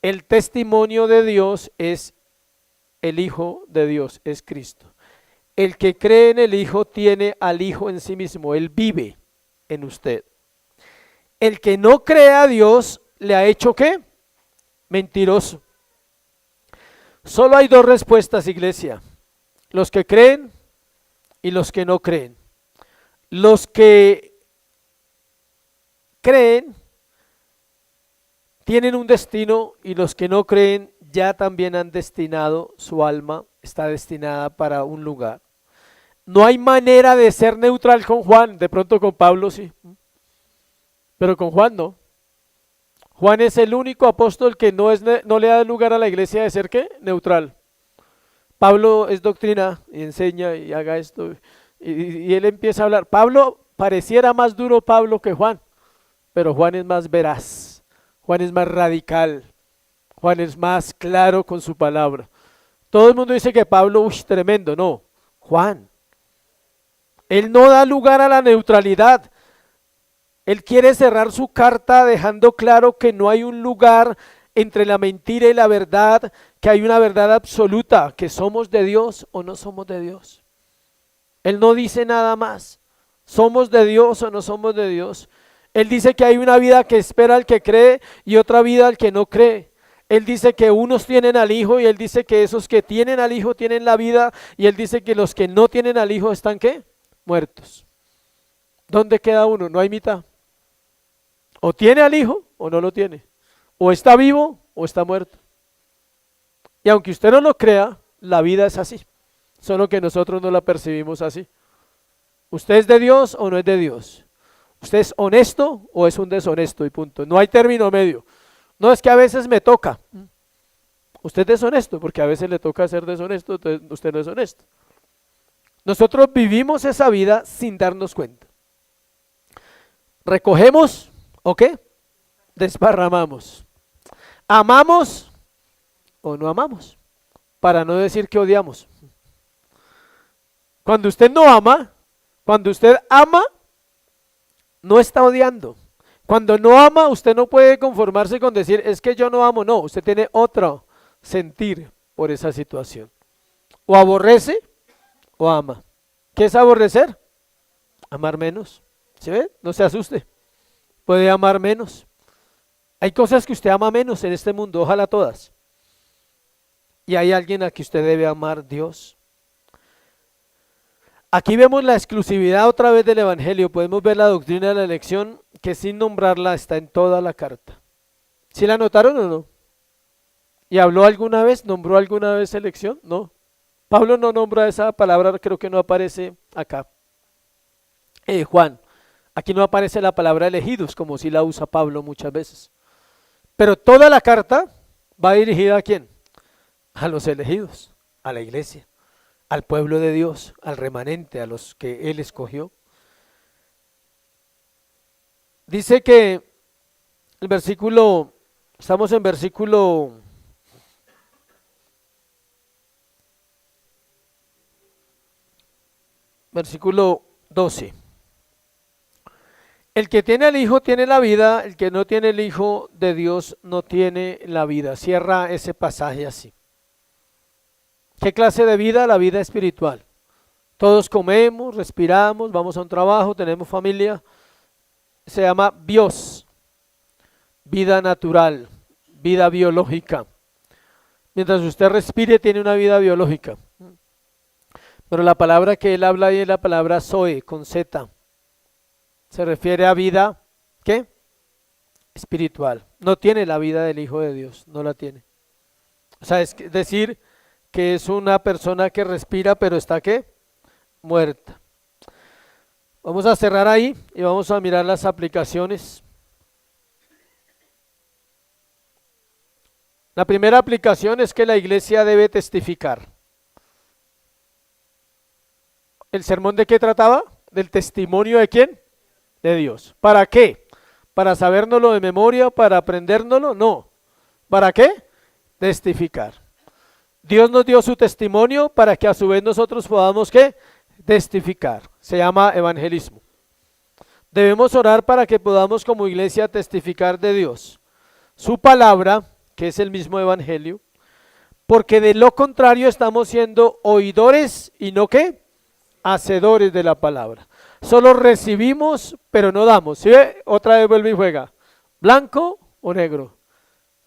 El testimonio de Dios es el Hijo de Dios, es Cristo. El que cree en el Hijo tiene al Hijo en sí mismo, Él vive en usted. El que no cree a Dios le ha hecho ¿qué? Mentiroso. Solo hay dos respuestas, iglesia: los que creen y los que no creen. Los que creen tienen un destino y los que no creen ya también han destinado su alma, está destinada para un lugar. No hay manera de ser neutral con Juan, de pronto con Pablo sí, pero con Juan no. Juan es el único apóstol que no le da lugar a la iglesia de ser ¿qué? Neutral. Pablo es doctrina y enseña y haga esto y él empieza a hablar. Pablo pareciera más duro Pablo que Juan, pero Juan es más veraz, Juan es más radical, Juan es más claro con su palabra. Todo el mundo dice que Pablo, uy, tremendo, no, Juan. Él no da lugar a la neutralidad. Él quiere cerrar su carta dejando claro que no hay un lugar entre la mentira y la verdad, que hay una verdad absoluta, que somos de Dios o no somos de Dios. Él no dice nada más, somos de Dios o no somos de Dios. Él dice que hay una vida que espera al que cree y otra vida al que no cree. Él dice que unos tienen al Hijo y Él dice que esos que tienen al Hijo tienen la vida y Él dice que los que no tienen al Hijo están ¿qué? Muertos. ¿Dónde queda uno? No hay mitad. O tiene al Hijo o no lo tiene. O está vivo o está muerto. Y aunque usted no lo crea, la vida es así. Solo que nosotros no la percibimos así. ¿Usted es de Dios o no es de Dios? ¿Usted es honesto o es un deshonesto? Y punto. No hay término medio. No es que a veces me toca. Usted es deshonesto porque a veces le toca ser deshonesto, entonces usted no es honesto. Nosotros vivimos esa vida sin darnos cuenta. Recogemos, ¿o qué? Desparramamos. Amamos o no amamos, para no decir que odiamos. Cuando usted no ama, cuando usted ama, no está odiando. Cuando no ama, usted no puede conformarse con decir, es que yo no amo, no, usted tiene otro sentir por esa situación. O aborrece o ama. ¿Qué es aborrecer? Amar menos. ¿Sí ve? No se asuste. Puede amar menos. Hay cosas que usted ama menos en este mundo, ojalá todas. Y hay alguien a que usted debe amar, Dios. Aquí vemos la exclusividad otra vez del Evangelio. Podemos ver la doctrina de la elección que sin nombrarla está en toda la carta. ¿Sí la notaron o no? ¿Y habló alguna vez? ¿Nombró alguna vez elección? No. Pablo no nombra esa palabra, creo que no aparece acá. Juan, aquí no aparece la palabra elegidos, como sí la usa Pablo muchas veces. Pero toda la carta va dirigida ¿a quién? A los elegidos, a la iglesia, al pueblo de Dios, al remanente, a los que Él escogió. Dice que el versículo, estamos en versículo 12. El que tiene al Hijo tiene la vida, el que no tiene el Hijo de Dios no tiene la vida. Cierra ese pasaje así. ¿Qué clase de vida? La vida espiritual. Todos comemos, respiramos, vamos a un trabajo, tenemos familia. Se llama bios, vida natural, vida biológica. Mientras usted respire tiene una vida biológica. Pero la palabra que él habla ahí es la palabra zoe, con Z. Se refiere a vida, ¿qué? Espiritual. No tiene la vida del Hijo de Dios, no la tiene. O sea, es decir que es una persona que respira, pero está ¿qué? Muerta. Vamos a cerrar ahí y vamos a mirar las aplicaciones. La primera aplicación es que la iglesia debe testificar. ¿El sermón de qué trataba? Del testimonio de quién? De Dios. ¿Para qué? ¿Para sabérnoslo de memoria? ¿Para aprendérnoslo? No. ¿Para qué? Testificar. Dios nos dio su testimonio para que a su vez nosotros podamos ¿qué? Testificar. Se llama evangelismo. Debemos orar para que podamos como iglesia testificar de Dios. Su palabra, que es el mismo evangelio, porque de lo contrario estamos siendo oidores y no ¿qué? Hacedores de la palabra. Solo recibimos, pero no damos. ¿Sí ve? Otra vez vuelve y juega. ¿Blanco o negro?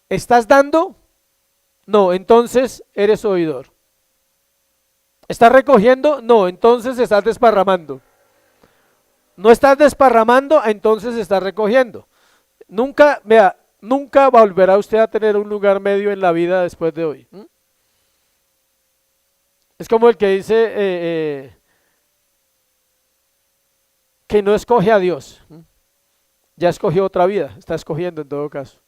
¿Estás dando? No, entonces eres oidor. ¿Estás recogiendo? No, entonces estás desparramando. No estás desparramando, entonces estás recogiendo. Nunca, vea, nunca volverá usted a tener un lugar medio en la vida después de hoy. Es como el que dice que no escoge a Dios. Ya escogió otra vida, está escogiendo en todo caso.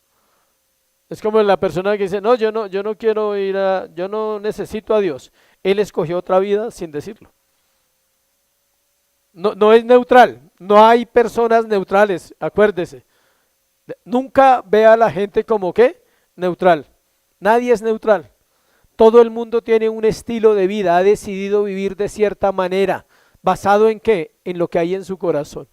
Es como la persona que dice, no, yo no quiero yo no necesito a Dios. Él escogió otra vida sin decirlo. No, no es neutral, no hay personas neutrales, acuérdese. Nunca vea a la gente como ¿qué? Neutral. Nadie es neutral. Todo el mundo tiene un estilo de vida, ha decidido vivir de cierta manera. ¿Basado en qué? En lo que hay en su corazón.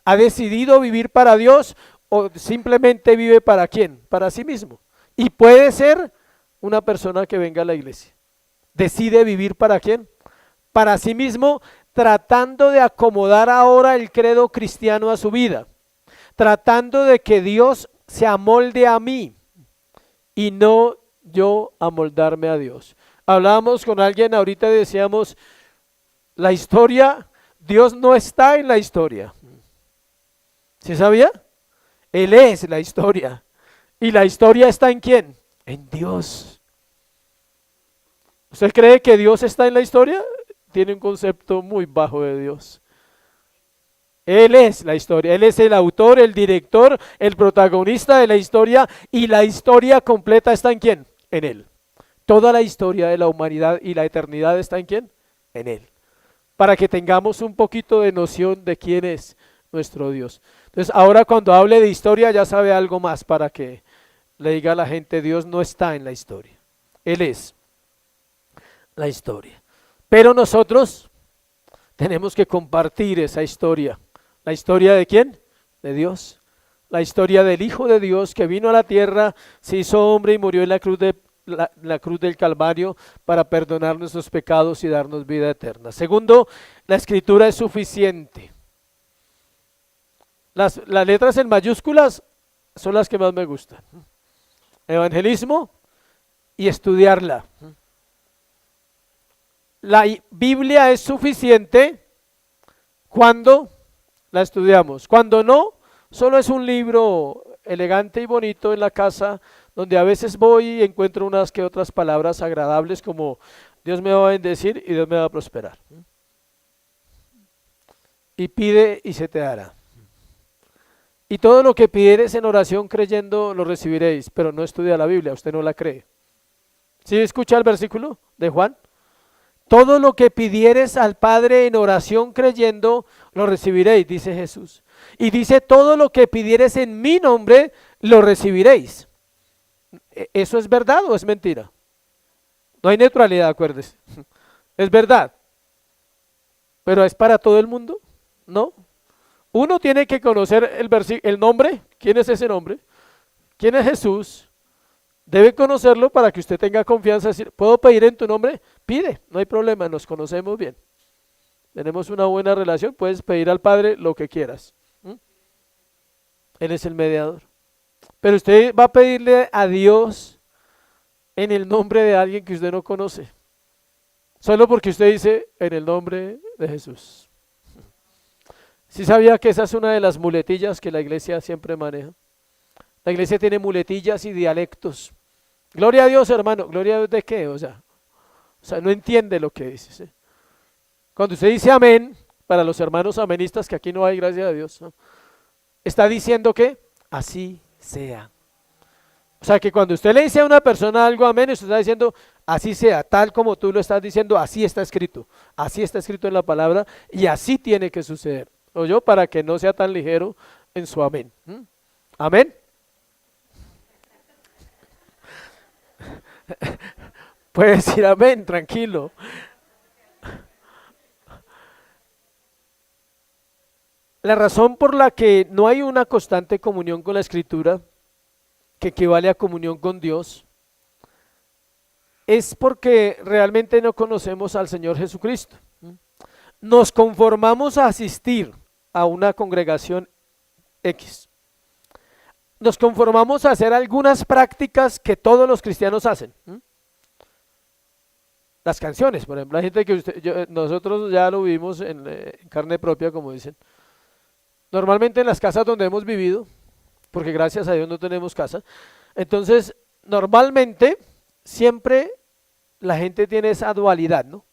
¿Ha decidido vivir para Dios o simplemente vive para quién? Para sí mismo. Y puede ser una persona que venga a la iglesia. ¿Decide vivir para quién? Para sí mismo, tratando de acomodar ahora el credo cristiano a su vida. Tratando de que Dios se amolde a mí y no yo amoldarme a Dios. Hablábamos con alguien ahorita y decíamos, la historia, Dios no está en la historia. ¿Sí sabía? Él es la historia. ¿Y la historia está en quién? En Dios. ¿Usted cree que Dios está en la historia? Tiene un concepto muy bajo de Dios. Él es la historia, Él es el autor, el director, el protagonista de la historia, y la historia completa está en quién? En Él. Toda la historia de la humanidad y la eternidad está en quién? En Él. Para que tengamos un poquito de noción de quién es nuestro Dios. Entonces ahora cuando hable de historia ya sabe algo más para que le diga a la gente, Dios no está en la historia. Él es la historia. Pero nosotros tenemos que compartir esa historia. ¿La historia de quién? De Dios. La historia del Hijo de Dios que vino a la tierra, se hizo hombre y murió en la cruz, la cruz del Calvario para perdonar nuestros pecados y darnos vida eterna. Segundo, la escritura es suficiente. Las letras en mayúsculas son las que más me gustan. Evangelismo y estudiarla. La Biblia es suficiente cuando la estudiamos. Cuando no, solo es un libro elegante y bonito en la casa, donde a veces voy y encuentro unas que otras palabras agradables como Dios me va a bendecir y Dios me va a prosperar. Y pide y se te dará. Y todo lo que pidieres en oración creyendo lo recibiréis, pero no estudia la Biblia, usted no la cree. ¿Sí escucha el versículo de Juan? Todo lo que pidieres al Padre en oración creyendo, lo recibiréis, dice Jesús. Y dice, todo lo que pidieres en mi nombre, lo recibiréis. ¿Eso es verdad o es mentira? No hay neutralidad, acuérdese. Es verdad. ¿Pero es para todo el mundo? No. Uno tiene que conocer el nombre. ¿Quién es ese nombre? ¿Quién es Jesús? Debe conocerlo para que usted tenga confianza. Decir, ¿puedo pedir en tu nombre? Pide, no hay problema, nos conocemos bien. Tenemos una buena relación, puedes pedir al Padre lo que quieras. Él es el mediador. Pero usted va a pedirle a Dios en el nombre de alguien que usted no conoce. Solo porque usted dice, en el nombre de Jesús. ¿Sí sabía que esa es una de las muletillas que la iglesia siempre maneja? La iglesia tiene muletillas y dialectos. Gloria a Dios, hermano. ¿Gloria a Dios de qué? O sea, no entiende lo que dice. ¿Sí? Cuando usted dice amén, para los hermanos amenistas, que aquí no hay, gracias a Dios, ¿no? Está diciendo que así sea. O sea, que cuando usted le dice a una persona algo amén, usted está diciendo así sea, tal como tú lo estás diciendo, así está escrito en la palabra y así tiene que suceder. O yo, para que no sea tan ligero en su amén. Amén. Puede decir amén, tranquilo. La razón por la que no hay una constante comunión con la Escritura, que equivale a comunión con Dios, es porque realmente no conocemos al Señor Jesucristo. Nos conformamos a asistir a una congregación X. Nos conformamos a hacer algunas prácticas que todos los cristianos hacen. las canciones, por ejemplo, hay gente que nosotros ya lo vivimos en carne propia, como dicen. Normalmente en las casas donde hemos vivido, porque gracias a Dios no tenemos casa, entonces normalmente siempre la gente tiene esa dualidad, ¿no?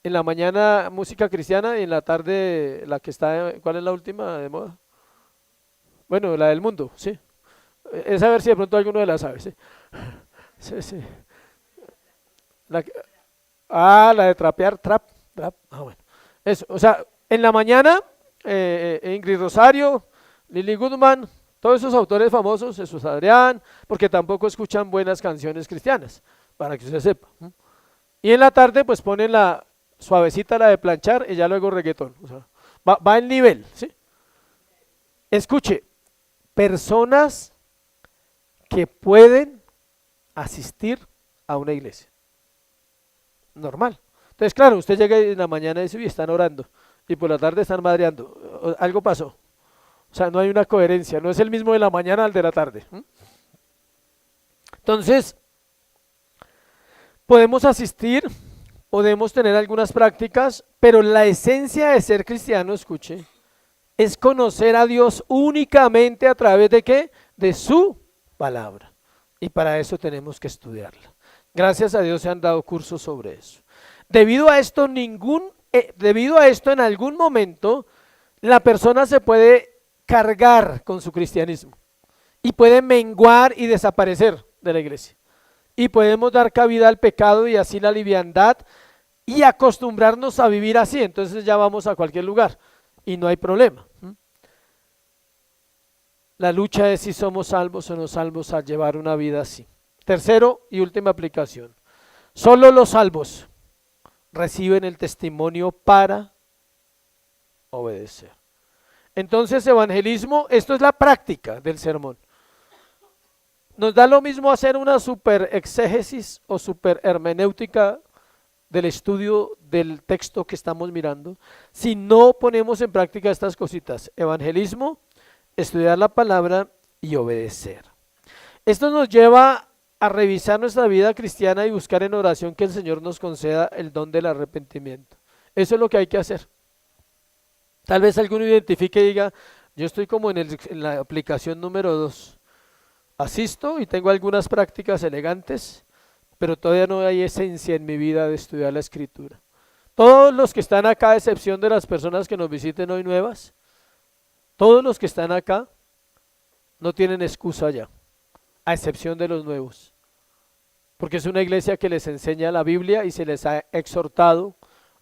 En la mañana música cristiana y en la tarde la que está, ¿cuál es la última de moda? Bueno, la del mundo, sí. Es a ver si de pronto alguno de las sabe, sí. Sí, sí. La, la de trapear, trap. Ah, bueno. Eso, o sea, en la mañana, Ingrid Rosario, Lily Goodman, todos esos autores famosos, Jesús Adrián, porque tampoco escuchan buenas canciones cristianas, para que usted sepa. Y en la tarde, pues ponen la suavecita, la de planchar, y ya luego reggaetón. O sea, va en nivel, ¿sí? Escuche, personas que pueden asistir a una iglesia. Normal. Entonces, claro, usted llega en la mañana y dice, uy, están orando, y por la tarde están madreando. Algo pasó. O sea, no hay una coherencia, no es el mismo de la mañana al de la tarde. Entonces, podemos asistir, podemos tener algunas prácticas, pero la esencia de ser cristiano, escuche, es conocer a Dios únicamente a través de ¿qué? De su palabra. Y para eso tenemos que estudiarla. Gracias a Dios se han dado cursos sobre eso. Debido a esto, en algún momento, la persona se puede cargar con su cristianismo y puede menguar y desaparecer de la iglesia. Y podemos dar cabida al pecado y así la liviandad y acostumbrarnos a vivir así. Entonces ya vamos a cualquier lugar y no hay problema. La lucha es si somos salvos o no salvos al llevar una vida así. Tercero y última aplicación. Solo los salvos reciben el testimonio para obedecer. Entonces, evangelismo, esto es la práctica del sermón. Nos da lo mismo hacer una super exégesis o super hermenéutica del estudio del texto que estamos mirando, si no ponemos en práctica estas cositas: evangelismo, estudiar la palabra y obedecer. Esto nos lleva a revisar nuestra vida cristiana y buscar en oración que el Señor nos conceda el don del arrepentimiento. Eso es lo que hay que hacer. Tal vez alguno identifique y diga, yo estoy como en la aplicación número 2. Asisto y tengo algunas prácticas elegantes, pero todavía no hay esencia en mi vida de estudiar la Escritura. Todos los que están acá, a excepción de las personas que nos visiten hoy nuevas, todos los que están acá no tienen excusa ya, a excepción de los nuevos, porque es una iglesia que les enseña la Biblia y se les ha exhortado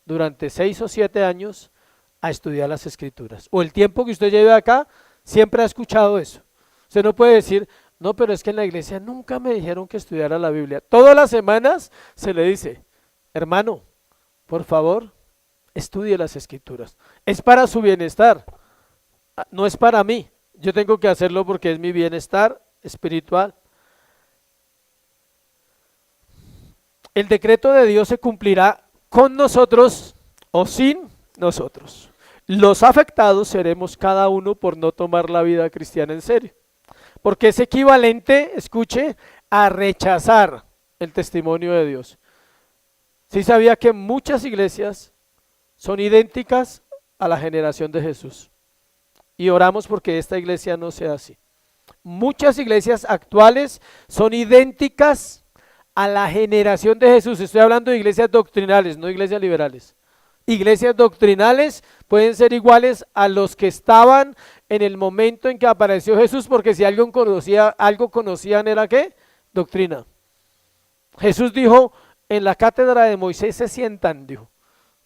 durante 6 o 7 años a estudiar las Escrituras. O el tiempo que usted lleve acá, siempre ha escuchado eso. Usted no puede decir, no, pero es que en la iglesia nunca me dijeron que estudiara la Biblia. Todas las semanas se le dice, hermano, por favor, estudie las Escrituras. Es para su bienestar, no es para mí. Yo tengo que hacerlo porque es mi bienestar espiritual. El decreto de Dios se cumplirá con nosotros o sin nosotros. Los afectados seremos cada uno por no tomar la vida cristiana en serio, porque es equivalente, escuche, a rechazar el testimonio de Dios. ¿Sí sabía que muchas iglesias son idénticas a la generación de Jesús? Y oramos porque esta iglesia no sea así. Muchas iglesias actuales son idénticas a la generación de Jesús. Estoy hablando de iglesias doctrinales, no iglesias liberales. Iglesias doctrinales pueden ser iguales a los que estaban en el momento en que apareció Jesús, porque si algo conocían era ¿qué? Doctrina. Jesús dijo, en la cátedra de Moisés se sientan, dijo,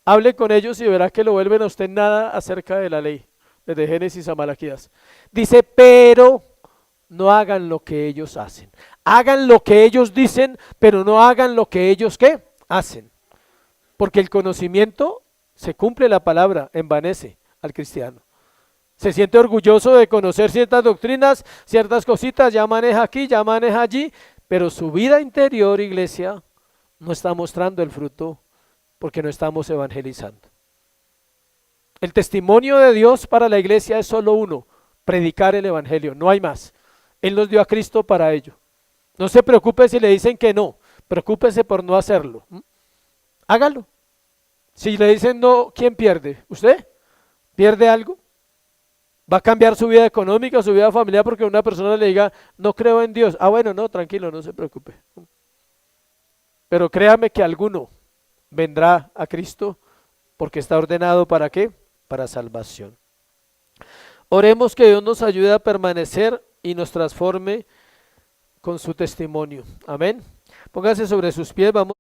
hable con ellos y verá que lo vuelven a usted nada acerca de la ley, desde Génesis a Malaquías. Dice, pero no hagan lo que ellos hacen. Hagan lo que ellos dicen, pero no hagan lo que ellos ¿qué? Hacen. Porque el conocimiento, se cumple la palabra, envanece al cristiano. Se siente orgulloso de conocer ciertas doctrinas, ciertas cositas, ya maneja aquí, ya maneja allí, pero su vida interior, iglesia, no está mostrando el fruto porque no estamos evangelizando. El testimonio de Dios para la iglesia es solo uno, predicar el evangelio, no hay más. Él nos dio a Cristo para ello. No se preocupe si le dicen que no, preocúpese por no hacerlo. hágalo. Si le dicen no, ¿quién pierde? ¿Usted? ¿Pierde algo? ¿Va a cambiar su vida económica, su vida familiar porque una persona le diga, no creo en Dios? Ah, bueno, no, tranquilo, no se preocupe. Pero créame que alguno vendrá a Cristo porque está ordenado ¿para qué? Para salvación. Oremos que Dios nos ayude a permanecer y nos transforme con su testimonio. Amén. Póngase sobre sus pies, vamos.